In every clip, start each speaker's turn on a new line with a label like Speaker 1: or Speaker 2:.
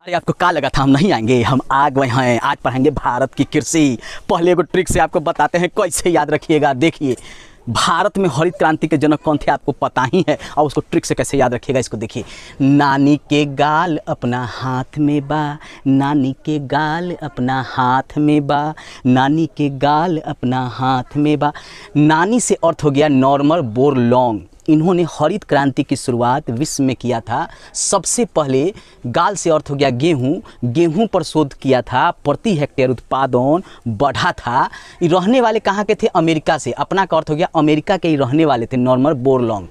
Speaker 1: अरे आपको क्या लगा था हम नहीं आएंगे? हम आ गए हैं। आज पढ़ेंगे भारत की कृषि। पहले एगो ट्रिक से आपको बताते हैं कैसे याद रखिएगा। देखिए, भारत में हरित क्रांति के जनक कौन थे आपको पता ही है, और उसको ट्रिक से कैसे याद रखिएगा इसको देखिए। नानी के गाल अपना हाथ में बा, नानी के गाल अपना हाथ में बा, नानी के गाल अपना हाथ में बा। नानी से अर्थ हो गया नॉर्मन बोरलॉन्ग। इन्होंने हरित क्रांति की शुरुआत विश्व में किया था। सबसे पहले गाल से अर्थ हो गया गेहूँ, गेहूँ पर शोध किया था। प्रति हेक्टेयर उत्पादन बढ़ा था। रहने वाले कहाँ के थे? अमेरिका से। अपना का अर्थ हो गया अमेरिका के ही रहने वाले थे, नॉर्मन बोरलॉन्ग।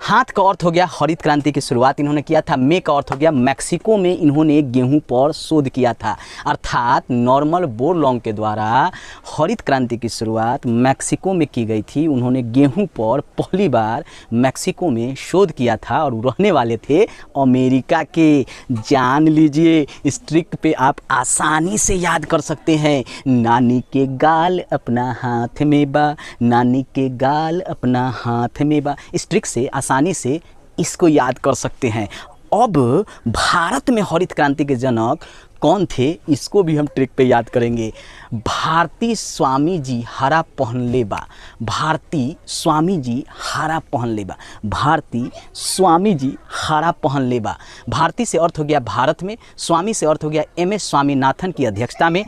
Speaker 1: हाथ का अर्थ हो गया हरित क्रांति की शुरुआत इन्होंने किया था। मे का अर्थ हो गया मैक्सिको में इन्होंने गेहूं पर शोध किया था। अर्थात नॉर्मन बोरलॉन्ग के द्वारा हरित क्रांति की शुरुआत मैक्सिको में की गई थी। उन्होंने गेहूं पर पहली बार मैक्सिको में शोध किया था और रहने वाले थे अमेरिका के। जान लीजिए, इस ट्रिक पे आप आसानी से याद कर सकते हैं। नानी के गाल अपना हाथ में बा, नानी के गाल अपना हाथ में बा। इस ट्रिक से आसानी से इसको याद कर सकते हैं। अब भारत में हरित क्रांति के जनक कौन थे, इसको भी हम ट्रिक पे याद करेंगे। भारती स्वामी जी हरा पहन लेबा, भारती स्वामी जी हरा पहन लेबा, भारती स्वामी जी हरा पहन लेबा। भारती से अर्थ हो गया भारत में, स्वामी से अर्थ हो गया MS स्वामीनाथन की अध्यक्षता में,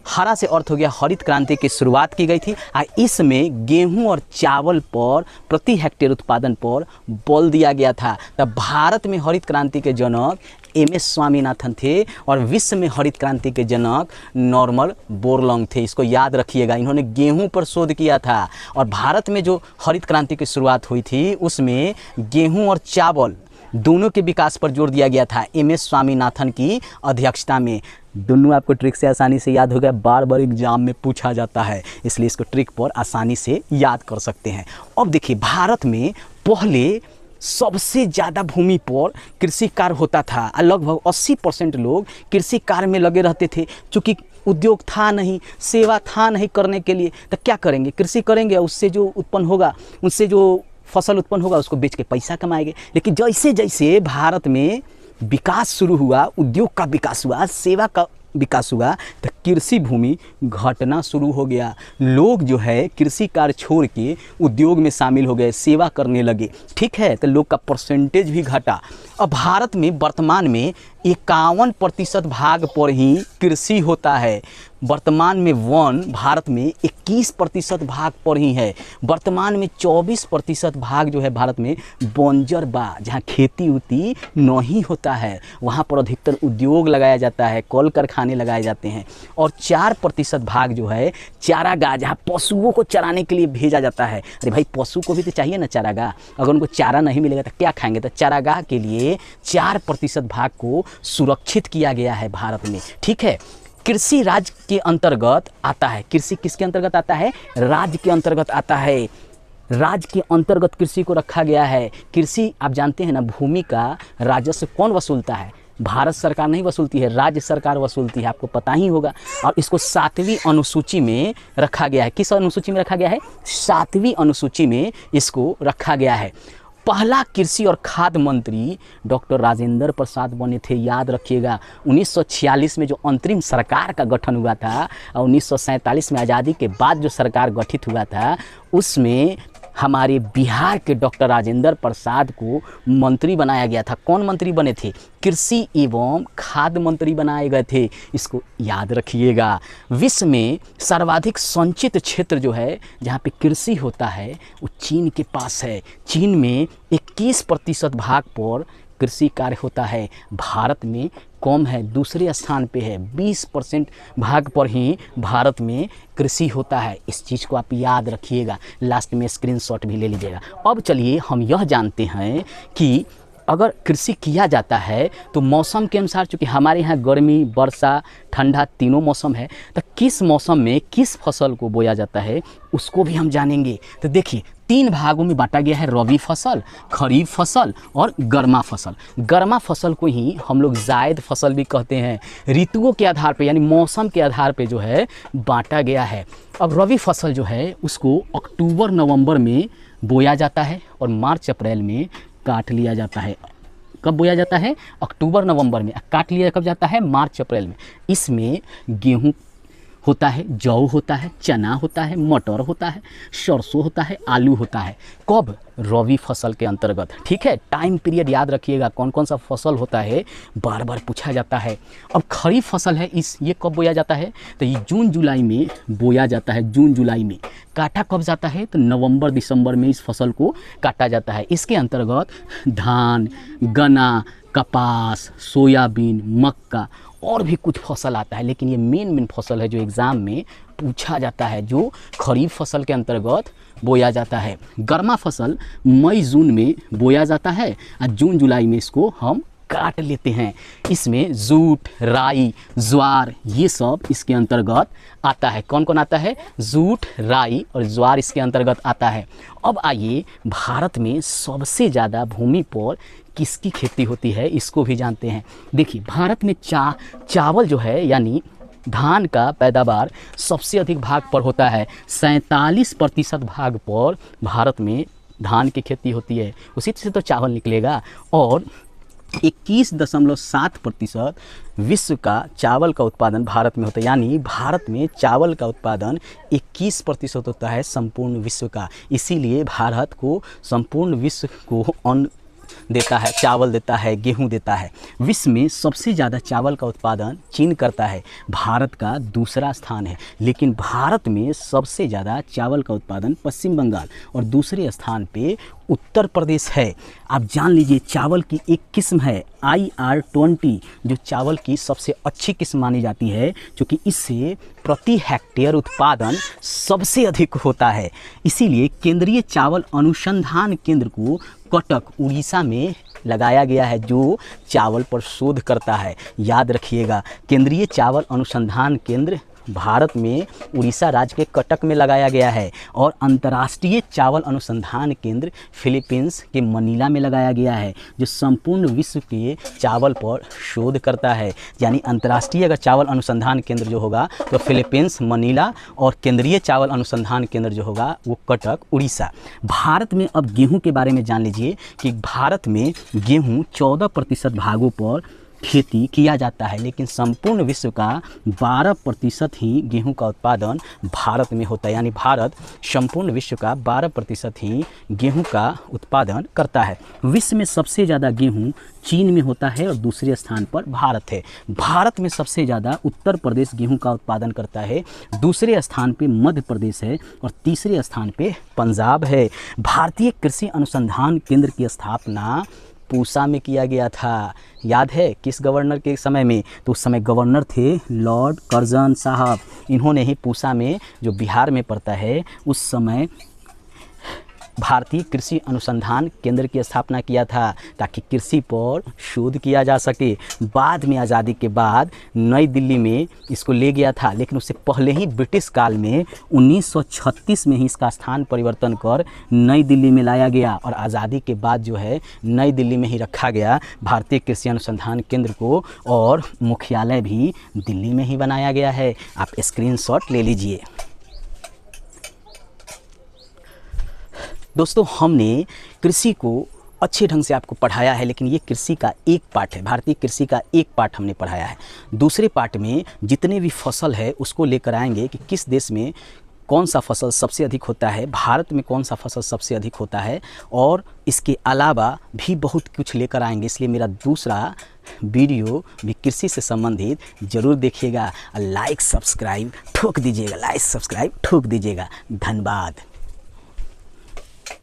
Speaker 1: हरा से अर्थ हो गया हरित क्रांति की शुरुआत की गई थी। इसमें गेहूं और चावल पर प्रति हेक्टेयर उत्पादन पर बल दिया गया था। तब भारत में हरित क्रांति के जनक MS स्वामीनाथन थे और विश्व में हरित क्रांति के जनक नॉर्मन बोरलॉन्ग थे। इसको याद रखिएगा। इन्होंने गेहूं पर शोध किया था और भारत में जो हरित क्रांति की शुरुआत हुई थी उसमें गेहूं और चावल दोनों के विकास पर जोर दिया गया था, MS स्वामीनाथन की अध्यक्षता में। दोनों आपको ट्रिक से आसानी से याद हो गया। बार बार एग्जाम में पूछा जाता है, इसलिए इसको ट्रिक पर आसानी से याद कर सकते हैं। अब देखिए, भारत में पहले सबसे ज़्यादा भूमि पर कृषि कार्य होता था। लगभग 80% लोग कृषि कार्य में लगे रहते थे। चूँकि उद्योग था नहीं, सेवा था नहीं करने के लिए, तो क्या करेंगे? कृषि करेंगे, उससे जो उत्पन्न होगा, उससे जो फसल उत्पन्न होगा उसको बेच के पैसा कमाएंगे। लेकिन जैसे जैसे भारत में विकास शुरू हुआ, उद्योग का विकास हुआ, सेवा का विकास हुआ, तो कृषि भूमि घटना शुरू हो गया। लोग जो है कृषि कार्य छोड़ के उद्योग में शामिल हो गए, सेवा करने लगे। ठीक है, तो लोग का परसेंटेज भी घटा। अब भारत में वर्तमान में 51% भाग पर ही कृषि होता है। वर्तमान में वन भारत में 21% भाग पर ही है। वर्तमान में 24% भाग जो है भारत में बंजर बा, जहाँ खेती उती नहीं होता है। वहाँ पर अधिकतर उद्योग लगाया जाता है, कल कारखाने लगाए जाते हैं। और 4% भाग जो है चारागाह, जहाँ पशुओं को चराने के लिए भेजा जाता है। अरे भाई, पशु को भी तो चाहिए ना चारागाह। अगर उनको चारा नहीं मिलेगा तो क्या खाएंगे? तो चारागाह के लिए 4% भाग को सुरक्षित किया गया है भारत में। ठीक है, कृषि राज्य के अंतर्गत आता है। कृषि किसके अंतर्गत आता है? राज्य के अंतर्गत आता है। राज्य के अंतर्गत कृषि को रखा गया है। कृषि, आप जानते हैं ना, भूमि का राजस्व कौन वसूलता है? भारत सरकार नहीं वसूलती है, राज्य सरकार वसूलती है। आपको पता ही होगा। और इसको 7वीं अनुसूची में रखा गया है। किस अनुसूची में रखा गया है? 7वीं अनुसूची में इसको रखा गया है। पहला कृषि और खाद्य मंत्री डॉक्टर राजेंद्र प्रसाद बने थे, याद रखिएगा। 1946 में जो अंतरिम सरकार का गठन हुआ था और 1947 में आज़ादी के बाद जो सरकार गठित हुआ था, उसमें हमारे बिहार के डॉक्टर राजेंद्र प्रसाद को मंत्री बनाया गया था। कौन मंत्री बने थे? कृषि एवं खाद्य मंत्री बनाए गए थे। इसको याद रखिएगा। विश्व में सर्वाधिक संचित क्षेत्र जो है जहाँ पे कृषि होता है वो चीन के पास है। चीन में 21% भाग पर कृषि कार्य होता है। भारत में कम है, दूसरे स्थान पे है। 20% भाग पर ही भारत में कृषि होता है। इस चीज़ को आप याद रखिएगा। लास्ट में स्क्रीनशॉट भी ले लीजिएगा। अब चलिए हम यह जानते हैं कि अगर कृषि किया जाता है तो मौसम के अनुसार, चूँकि हमारे यहाँ गर्मी, वर्षा, ठंडा तीनों मौसम है, तो किस मौसम में किस फसल को बोया जाता है उसको भी हम जानेंगे। तो देखिए, 3 भागों में बांटा गया है, रबी फसल, खरीफ फसल और गर्मा फसल। गर्मा फसल को ही हम लोग जायद फसल भी कहते हैं। ऋतुओं के आधार पे, यानी मौसम के आधार पे जो है बांटा गया है। अब रबी फसल जो है उसको अक्टूबर नवंबर में बोया जाता है और मार्च अप्रैल में काट लिया जाता है। कब बोया जाता है? अक्टूबर नवंबर में। काट लिया कब जाता है? मार्च अप्रैल में। इसमें गेहूँ होता है, जौ होता है, चना होता है, मटर होता है, सरसों होता है, आलू होता है। कब? रबी फसल के अंतर्गत। ठीक है, टाइम पीरियड याद रखिएगा, कौन कौन सा फसल होता है बार बार पूछा जाता है। अब खरीफ फसल है, ये कब बोया जाता है? तो ये जून जुलाई में बोया जाता है, जून जुलाई में। काटा कब जाता है? तो नवंबर दिसंबर में इस फसल को काटा जाता है। इसके अंतर्गत धान, गन्ना, कपास, सोयाबीन, मक्का और भी कुछ फसल आता है, लेकिन ये मेन फसल है जो एग्ज़ाम में पूछा जाता है, जो खरीफ फसल के अंतर्गत बोया जाता है। गर्मा फसल मई जून में बोया जाता है और जून जुलाई में इसको हम काट लेते हैं। इसमें जूट, राई, ज्वार ये सब इसके अंतर्गत आता है। कौन कौन आता है? जूट, राई और ज्वार इसके अंतर्गत आता है। अब आइए, भारत में सबसे ज़्यादा भूमि पर किसकी खेती होती है इसको भी जानते हैं। देखिए, भारत में चावल जो है यानी धान का पैदावार सबसे अधिक भाग पर होता है। 47% भाग पर भारत में धान की खेती होती है, उसी से तो चावल निकलेगा। और 21.7% विश्व का चावल का उत्पादन भारत में होता है, यानी भारत में चावल का उत्पादन 21% होता है संपूर्ण विश्व का। इसीलिए भारत को संपूर्ण विश्व को अन्न देता है, चावल देता है, गेहूं देता है। विश्व में सबसे ज़्यादा चावल का उत्पादन चीन करता है, भारत का दूसरा स्थान है। लेकिन भारत में सबसे ज़्यादा चावल का उत्पादन पश्चिम बंगाल और दूसरे स्थान पे उत्तर प्रदेश है। आप जान लीजिए, चावल की एक किस्म है IR-20 जो चावल की सबसे अच्छी किस्म मानी जाती है, क्योंकि इससे प्रति हेक्टेयर उत्पादन सबसे अधिक होता है। इसीलिए केंद्रीय चावल अनुसंधान केंद्र को कटक उड़ीसा में लगाया गया है, जो चावल पर शोध करता है। याद रखिएगा, केंद्रीय चावल अनुसंधान केंद्र भारत में उड़ीसा राज्य के कटक में लगाया गया है। और अंतर्राष्ट्रीय चावल अनुसंधान केंद्र फिलीपींस के मनीला में लगाया गया है, जो संपूर्ण विश्व के चावल पर शोध करता है। यानी अंतर्राष्ट्रीय अगर चावल अनुसंधान केंद्र जो होगा तो फिलीपींस मनीला, और केंद्रीय चावल अनुसंधान केंद्र जो होगा वो कटक उड़ीसा। भारत में अब गेहूँ के बारे में जान लीजिए कि भारत में गेहूँ 14% भागों पर खेती किया जाता है, लेकिन संपूर्ण विश्व का 12% ही गेहूं का उत्पादन भारत में होता है। यानी भारत संपूर्ण विश्व का 12% ही गेहूं का उत्पादन करता है। विश्व में सबसे ज़्यादा गेहूं चीन में होता है और दूसरे स्थान पर भारत है। भारत में सबसे ज़्यादा उत्तर प्रदेश गेहूं का उत्पादन करता है, दूसरे स्थान पे मध्य प्रदेश है और तीसरे स्थान पे पंजाब है। भारतीय कृषि अनुसंधान केंद्र की स्थापना पूसा में किया गया था। याद है किस गवर्नर के समय में? तो उस समय गवर्नर थे लॉर्ड कर्जन साहब। इन्होंने ही पूसा में, जो बिहार में पड़ता है, उस समय भारतीय कृषि अनुसंधान केंद्र की स्थापना किया था, ताकि कृषि पर शोध किया जा सके। बाद में आज़ादी के बाद नई दिल्ली में इसको ले गया था, लेकिन उससे पहले ही ब्रिटिश काल में 1936 में ही इसका स्थान परिवर्तन कर नई दिल्ली में लाया गया। और आज़ादी के बाद जो है नई दिल्ली में ही रखा गया भारतीय कृषि अनुसंधान केंद्र को, और मुख्यालय भी दिल्ली में ही बनाया गया है। आप स्क्रीनशॉट ले लीजिए। दोस्तों, हमने कृषि को अच्छे ढंग से आपको पढ़ाया है, लेकिन ये कृषि का एक पार्ट है, भारतीय कृषि का एक पार्ट हमने पढ़ाया है। दूसरे पार्ट में जितने भी फसल है उसको लेकर आएंगे कि किस देश में कौन सा फसल सबसे अधिक होता है, भारत में कौन सा फसल सबसे अधिक होता है, और इसके अलावा भी बहुत कुछ लेकर आएंगे। इसलिए मेरा दूसरा वीडियो भी कृषि से संबंधित ज़रूर देखिएगा। लाइक सब्सक्राइब ठोक दीजिएगा, लाइक सब्सक्राइब ठोक दीजिएगा। धन्यवाद।